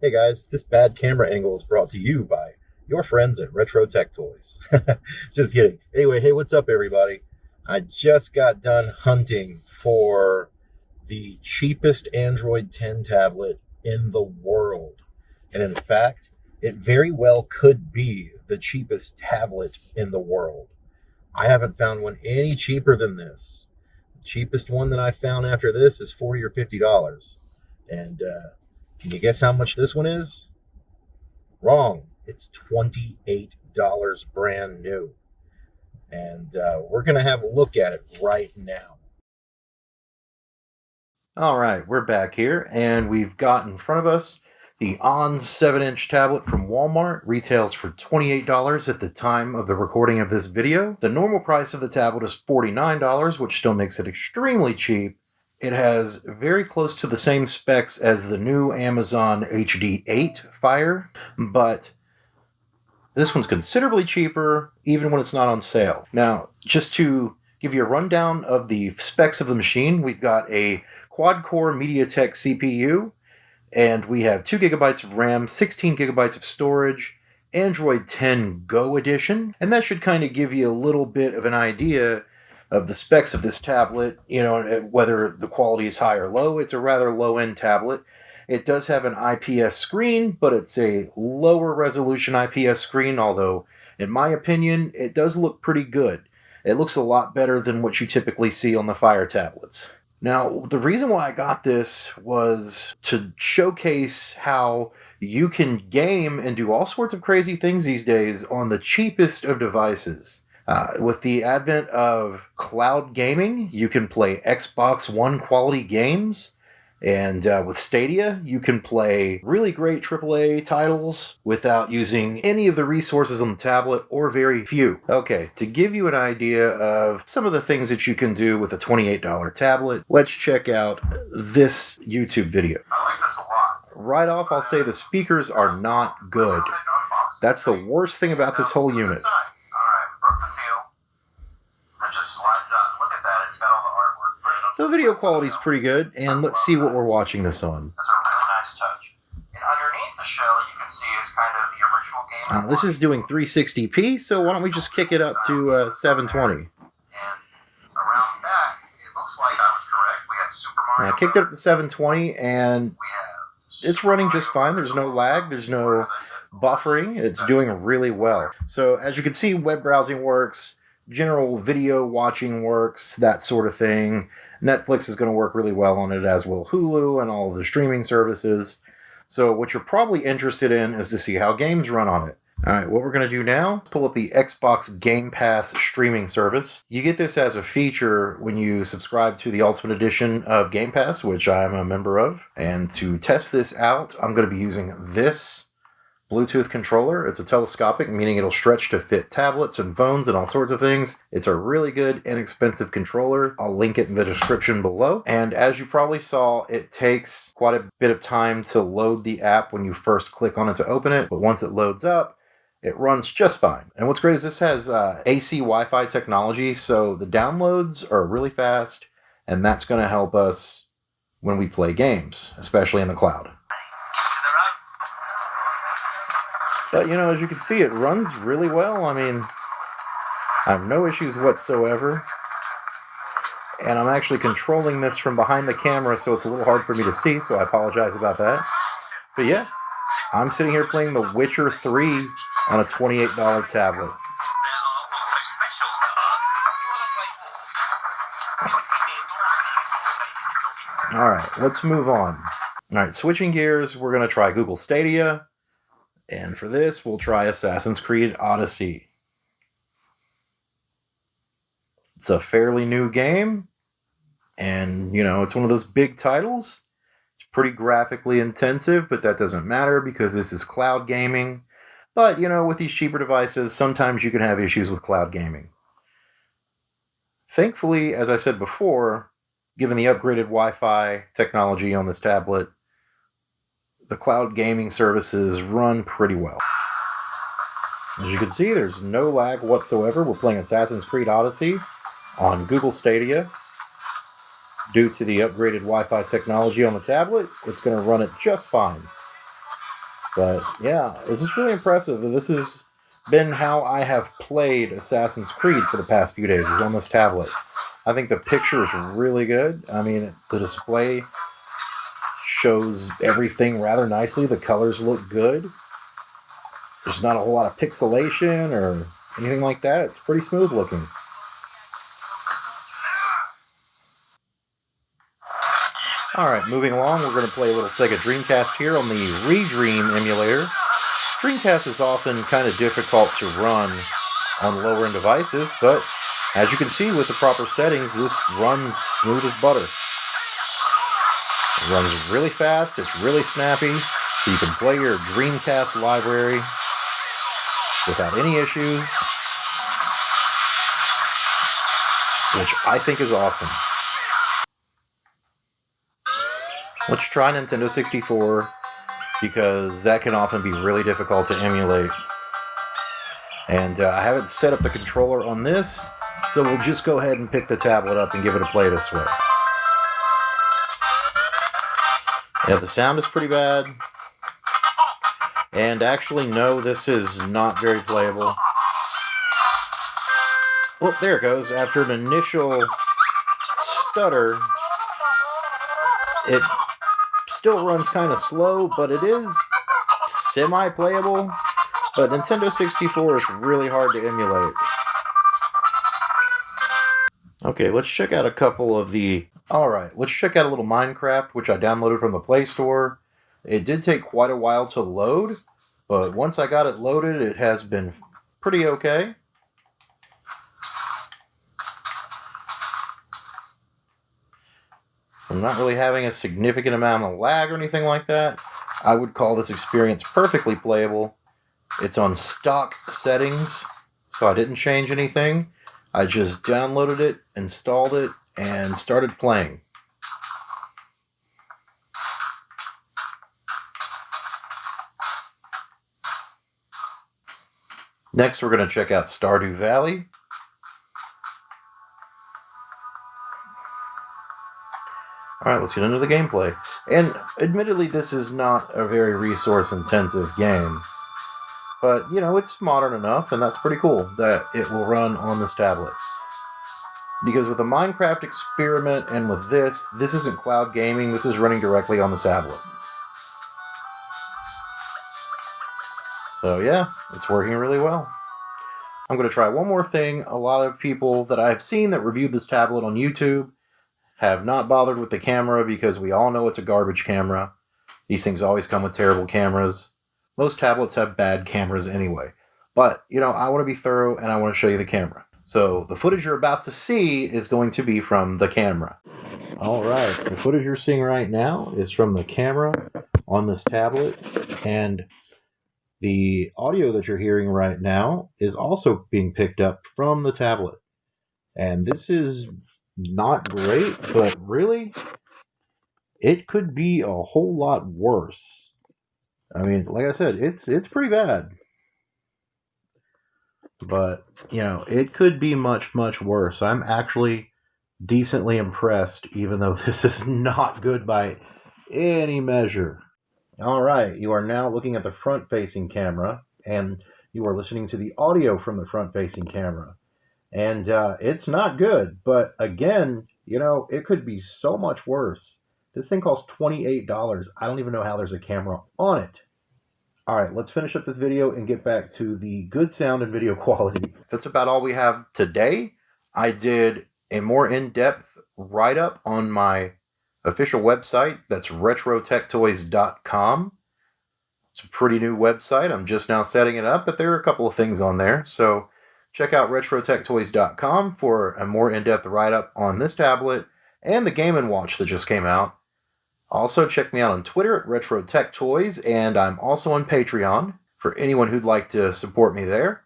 Hey guys, this bad camera angle is brought to you by your friends at Retro Tech Toys. Just kidding. Anyway, hey, what's up, everybody? I just got done hunting for the cheapest Android 10 tablet in the world. And in fact, it very well could be the cheapest tablet in the world. I haven't found one any cheaper than this. The cheapest one that I found after this is $40 or $50. And can you guess how much this one is? Wrong. It's $28 brand new. And we're going to have a look at it right now. All right, we're back here, and we've got in front of us the ON 7-inch tablet from Walmart. Retails for $28 at the time of the recording of this video. The normal price of the tablet is $49, which still makes it extremely cheap. It has very close to the same specs as the new Amazon HD8 Fire, but this one's considerably cheaper, even when it's not on sale. Now, just to give you a rundown of the specs of the machine, we've got a quad-core MediaTek CPU, and we have 2 gigabytes of RAM, 16 gigabytes of storage, Android 10 Go edition, and that should kind of give you a little bit of an idea of the specs of this tablet, whether the quality is high or low. It's a rather low-end tablet. It does have an IPS screen, but it's a lower resolution IPS screen, although, in my opinion, it does look pretty good. It looks a lot better than what you typically see on the Fire tablets. Now, the reason why I got this was to showcase how you can game and do all sorts of crazy things these days on the cheapest of devices. With the advent of cloud gaming, you can play Xbox One quality games. And with Stadia, you can play really great AAA titles without using any of the resources on the tablet, or very few. Okay, to give you an idea of some of the things that you can do with a $28 tablet, let's check out this YouTube video. I like this a lot. Right off, I'll say the speakers are not good. That's the worst thing about this whole unit. Alright, broke the seal. It just slides out. Look at that, it's got all the artwork printed on. So the video quality is pretty good, and let's see what we're watching this on. That's a really nice touch. And underneath the shell, you can see is kind of the original game. This is doing 360p, so why don't we just kick it up to 720? And around the back, it looks like I was correct. We had Super Mario. I kicked it up to 720, and We have it's running just fine. There's no lag. There's no buffering. It's doing really well. So as you can see, web browsing works. General video watching works, that sort of thing. Netflix is going to work really well on it, as will Hulu and all of the streaming services. So what you're probably interested in is to see how games run on it. Alright, what we're going to do now is pull up the Xbox Game Pass streaming service. You get this as a feature when you subscribe to the Ultimate Edition of Game Pass, which I'm a member of. And to test this out, I'm going to be using this Bluetooth controller. It's a telescopic, meaning it'll stretch to fit tablets and phones and all sorts of things. It's a really good, inexpensive controller. I'll link it in the description below. And as you probably saw, it takes quite a bit of time to load the app when you first click on it to open it. But once it loads up, it runs just fine. And what's great is this has AC Wi-Fi technology, so the downloads are really fast, and that's going to help us when we play games, especially in the cloud. But, as you can see, it runs really well. I mean, I have no issues whatsoever. And I'm actually controlling this from behind the camera, so it's a little hard for me to see, so I apologize about that. But yeah, I'm sitting here playing The Witcher 3 on a $28 tablet. Alright, let's move on. Alright, switching gears, we're going to try Google Stadia. And for this, we'll try Assassin's Creed Odyssey. It's a fairly new game, and, it's one of those big titles. It's pretty graphically intensive, but that doesn't matter because this is cloud gaming. But, with these cheaper devices, sometimes you can have issues with cloud gaming. Thankfully, as I said before, given the upgraded Wi-Fi technology on this tablet, the cloud gaming services run pretty well. As you can see, there's no lag whatsoever. We're playing Assassin's Creed Odyssey on Google Stadia. Due to the upgraded Wi-Fi technology on the tablet, it's going to run it just fine. But yeah, this is really impressive. This has been how I have played Assassin's Creed for the past few days, is on this tablet. I think the picture is really good. I mean, the display shows everything rather nicely. The colors look good. There's not a whole lot of pixelation or anything like that. It's pretty smooth looking. Alright, moving along, we're going to play a little Sega Dreamcast here on the Redream emulator. Dreamcast is often kind of difficult to run on lower-end devices, but as you can see with the proper settings, this runs smooth as butter. It runs really fast, it's really snappy, so you can play your Dreamcast library without any issues, which I think is awesome. Let's try Nintendo 64, because that can often be really difficult to emulate. And I haven't set up the controller on this, so we'll just go ahead and pick the tablet up and give it a play this way. Yeah, the sound is pretty bad. And actually, no, this is not very playable. Well, there it goes. After an initial stutter, it still runs kind of slow, but it is semi-playable. But Nintendo 64 is really hard to emulate. Okay, let's check out a couple of the... Alright, let's check out a little Minecraft, which I downloaded from the Play Store. It did take quite a while to load, but once I got it loaded, it has been pretty okay. I'm not really having a significant amount of lag or anything like that. I would call this experience perfectly playable. It's on stock settings, so I didn't change anything. I just downloaded it, installed it, and started playing. Next, we're going to check out Stardew Valley. Alright, let's get into the gameplay. And admittedly, this is not a very resource-intensive game. But, you know, it's modern enough, and that's pretty cool that it will run on this tablet. Because with the Minecraft experiment and with this isn't cloud gaming, this is running directly on the tablet. So yeah, it's working really well. I'm going to try one more thing. A lot of people that I've seen that reviewed this tablet on YouTube have not bothered with the camera because we all know it's a garbage camera. These things always come with terrible cameras. Most tablets have bad cameras anyway. But, you know, I want to be thorough and I want to show you the camera. So the footage you're about to see is going to be from the camera. Alright, the footage you're seeing right now is from the camera on this tablet. And the audio that you're hearing right now is also being picked up from the tablet. And this is not great, but really, it could be a whole lot worse. I mean, like I said, it's pretty bad. But, you know, it could be much, much worse. I'm actually decently impressed, even though this is not good by any measure. Alright, you are now looking at the front-facing camera, and you are listening to the audio from the front-facing camera. And it's not good, but again, you know, it could be so much worse. This thing costs $28. I don't even know how there's a camera on it. Alright, let's finish up this video and get back to the good sound and video quality. That's about all we have today. I did a more in-depth write-up on my official website. That's retrotechtoys.com. It's a pretty new website. I'm just now setting it up, but there are a couple of things on there. So check out retrotechtoys.com for a more in-depth write-up on this tablet and the Game & Watch that just came out. Also, check me out on Twitter at RetroTechToys, and I'm also on Patreon for anyone who'd like to support me there.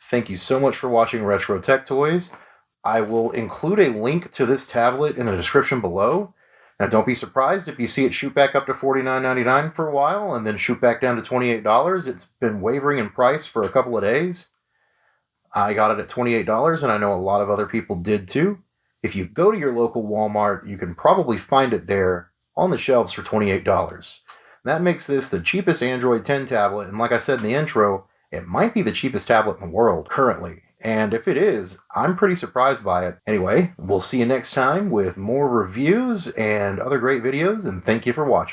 Thank you so much for watching Retro Tech Toys. I will include a link to this tablet in the description below. Now, don't be surprised if you see it shoot back up to $49.99 for a while and then shoot back down to $28. It's been wavering in price for a couple of days. I got it at $28, and I know a lot of other people did too. If you go to your local Walmart, you can probably find it there on the shelves for $28. That makes this the cheapest Android 10 tablet, and like I said in the intro, it might be the cheapest tablet in the world currently. And if it is, I'm pretty surprised by it. Anyway, we'll see you next time with more reviews and other great videos, and thank you for watching.